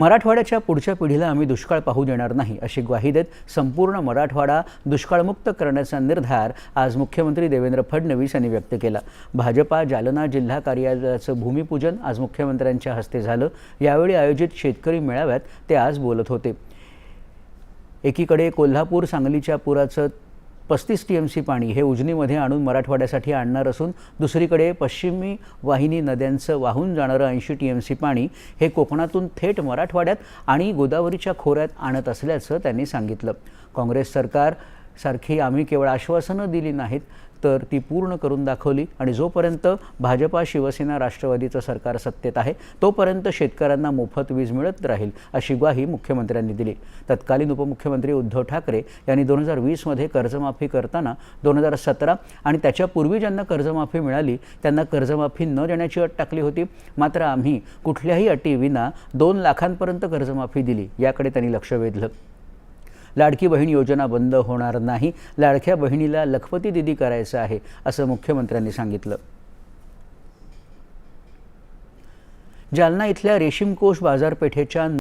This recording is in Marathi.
मराठवाड्याच्या पुढच्या पिढीला आम्ही दुष्काळ पाहू देणार नाही अशी ग्वाही देत संपूर्ण मराठवाडा दुष्काळमुक्त करण्याचा निर्धार आज मुख्यमंत्री देवेंद्र फडणवीस यांनी व्यक्त केला। भाजपा जालना जिल्हा कार्यालयाचं भूमिपूजन आज मुख्यमंत्र्यांच्या हस्ते झालं। यावेळी आयोजित शेतकरी मेळाव्यात ते आज बोलत होते। एकीकडे कोल्हापूर सांगलीच्या पुराचं 35 TMC पाणी हे उजनीमध्ये आणून मराठवाड्यासाठी आणणार असून दुसरीकडे पश्चिमी वाहिनी नद्यांचं वाहून जाणारं 80 TMC पाणी हे कोकणातून थेट मराठवाड्यात आणि गोदावरीच्या खोऱ्यात आणत असल्याचं त्यांनी सांगितलं। काँग्रेस सरकार सारखी आम्ही केवळ आश्वासनं दिली नाहीत तर ती पूर्ण करून दाखवली आणि जोपर्यंत भाजपा शिवसेना राष्ट्रवादीचं सरकार सत्तेत आहे तोपर्यंत शेतकऱ्यांना मोफत वीज मिळत राहील अशी ग्वाही मुख्यमंत्र्यांनी दिली। तत्कालीन उपमुख्यमंत्री उद्धव ठाकरे यांनी 2020 मध्ये कर्जमाफी करताना 2017 आणि त्याच्यापूर्वी ज्यांना कर्जमाफी मिळाली त्यांना कर्जमाफी न देण्याची अट टाकली होती। मात्र आम्ही कुठल्याही अटीविना 2 लाखांपर्यंत कर्जमाफी दिली, याकडे त्यांनी लक्ष वेधलं। लाडकी बहीण योजना बंद होणार नाही, लाडक्या बहिणीला लखपती दिदी करायचं आहे असं मुख्यमंत्र्यांनी सांगितलं। जालना इथल्या रेशीमकोष बाजारपेठेच्या